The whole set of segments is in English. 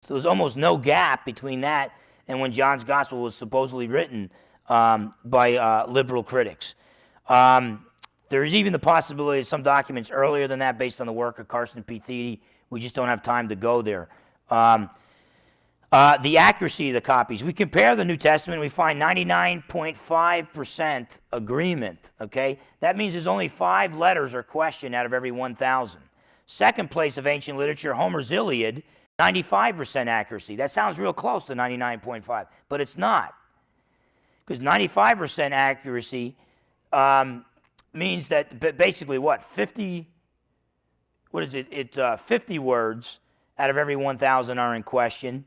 So there's almost no gap between that and when John's gospel was supposedly written by liberal critics. There is even the possibility of some documents earlier than that based on the work of Carson P. Thiede. We just don't have time to go there. The accuracy of the copies. We compare the New Testament, we find 99.5% agreement, okay? That means there's only 5 letters or question out of every 1,000. Second place of ancient literature, Homer's Iliad, 95% accuracy. That sounds real close to 99.5, but it's not. Because 95% accuracy means that basically what? 50 words out of every 1,000 are in question.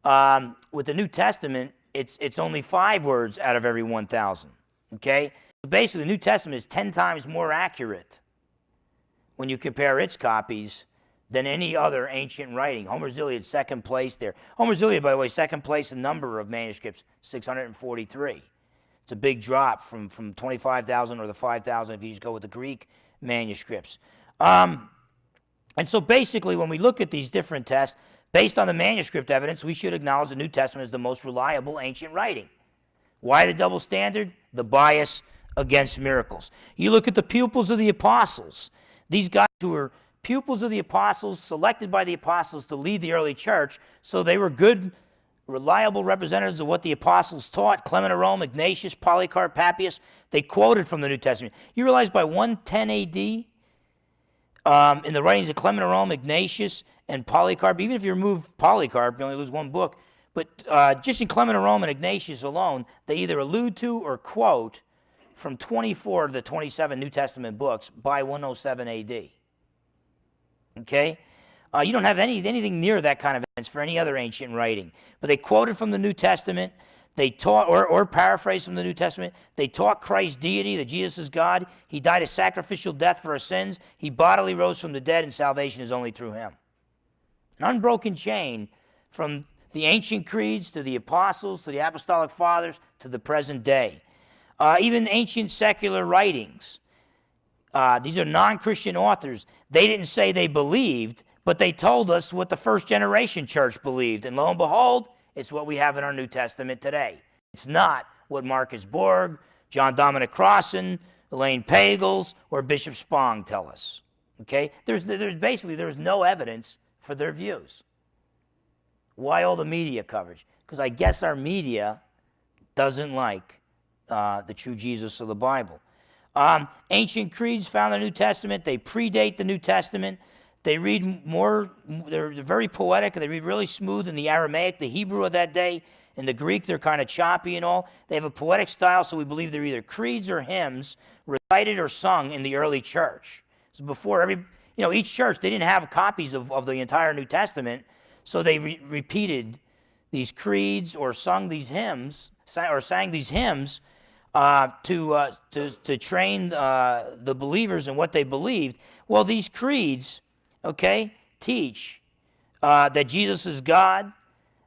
With the New Testament, it's only 5 words out of every 1,000, okay? So basically, the New Testament is 10 times more accurate when you compare its copies than any other ancient writing. Homer's Iliad, second place there. Homer's Iliad, by the way, second place in number of manuscripts, 643. It's a big drop from 25,000 or the 5,000 if you just go with the Greek manuscripts. And so basically, when we look at these different tests, based on the manuscript evidence, we should acknowledge the New Testament is the most reliable ancient writing. Why the double standard? The bias against miracles. You look at the pupils of the apostles. These guys who were pupils of the apostles, selected by the apostles to lead the early church, so they were good, reliable representatives of what the apostles taught. Clement of Rome, Ignatius, Polycarp, Papias, they quoted from the New Testament. You realize by 110 AD, in the writings of Clement of Rome, Ignatius, and Polycarp, even if you remove Polycarp, you only lose one book, but just in Clement of Rome and Ignatius alone, they either allude to or quote from 24 to the 27 New Testament books by 107 AD. Okay? You don't have anything near that kind of evidence for any other ancient writing. But they quoted from the New Testament. They taught, or paraphrased from the New Testament. They taught Christ's deity, that Jesus is God. He died a sacrificial death for our sins. He bodily rose from the dead, and salvation is only through him. An unbroken chain from the ancient creeds to the apostles, to the apostolic fathers, to the present day. Even ancient secular writings. These are non-Christian authors. They didn't say they believed, but they told us what the first generation church believed. And lo and behold, it's what we have in our New Testament today. It's not what Marcus Borg, John Dominic Crossan, Elaine Pagels, or Bishop Spong tell us. Okay? There's no evidence for their views. Why all the media coverage? Because I guess our media doesn't like the true Jesus of the Bible. Ancient creeds found in the New Testament. They predate the New Testament. They read more, they're very poetic, and they read really smooth in the Aramaic, the Hebrew of that day. In the Greek, they're kind of choppy and all. They have a poetic style, so we believe they're either creeds or hymns recited or sung in the early church. So before each church, they didn't have copies of the entire New Testament, so they repeated these creeds or sung these hymns, or sang these hymns to train the believers in what they believed. Well, these creeds, okay, teach that Jesus is God,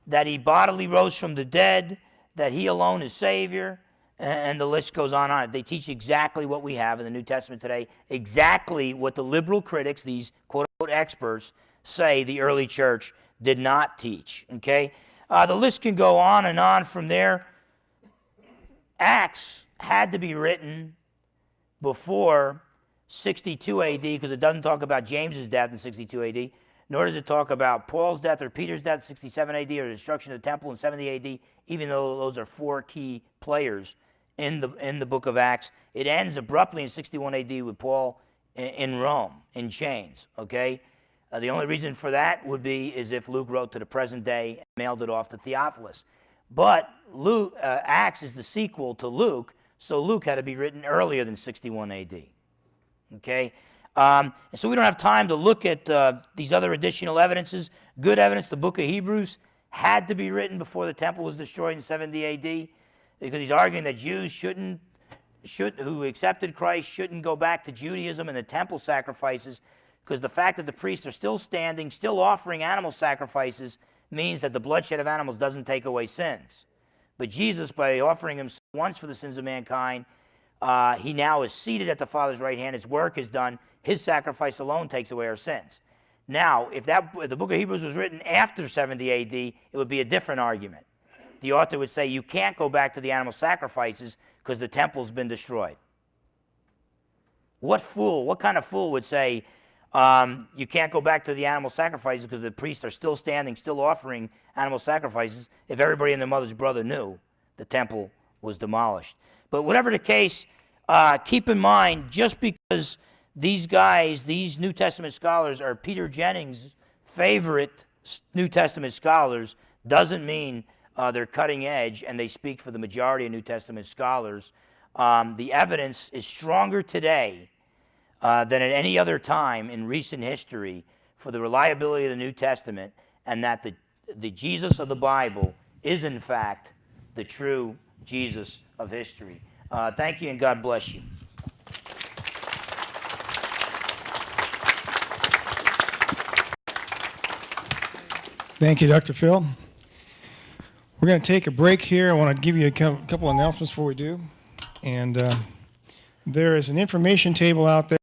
that he bodily rose from the dead, that he alone is Savior, and the list goes on. They teach exactly what we have in the New Testament today, exactly what the liberal critics, these quote-unquote experts, say the early church did not teach, okay? The list can go on and on from there. Acts had to be written before 62 AD because it doesn't talk about James's death in 62 AD, nor does it talk about Paul's death or Peter's death in 67 AD or the destruction of the temple in 70 AD, even though those are 4 key players in the book of Acts. It ends abruptly in 61 AD with Paul in Rome in chains, okay? The only reason for that is if Luke wrote to the present day and mailed it off to Theophilus. But Acts is the sequel to Luke, so Luke had to be written earlier than 61 AD. Okay? And so we don't have time to look at these other additional evidences. Good evidence, the book of Hebrews had to be written before the temple was destroyed in 70 AD, because he's arguing that Jews who accepted Christ shouldn't go back to Judaism and the temple sacrifices, because the fact that the priests are still standing, still offering animal sacrifices, means that the bloodshed of animals doesn't take away sins. But Jesus, by offering himself once for the sins of mankind, he now is seated at the Father's right hand. His work is done. His sacrifice alone takes away our sins. Now, if the book of Hebrews was written after 70 AD, it would be a different argument. The author would say you can't go back to the animal sacrifices because the temple's been destroyed. What fool, what kind of fool would say you can't go back to the animal sacrifices because the priests are still standing, still offering animal sacrifices if everybody and their mother's brother knew the temple was demolished? But whatever the case, keep in mind, just because these guys, these New Testament scholars are Peter Jennings' favorite New Testament scholars, doesn't mean they're cutting edge and they speak for the majority of New Testament scholars. The evidence is stronger today than at any other time in recent history for the reliability of the New Testament, and that the Jesus of the Bible is in fact the true Jesus of history. Thank you and God bless you. Thank you, Dr. Phil. We're going to take a break here. I want to give you a couple announcements before we do. And there is an information table out there.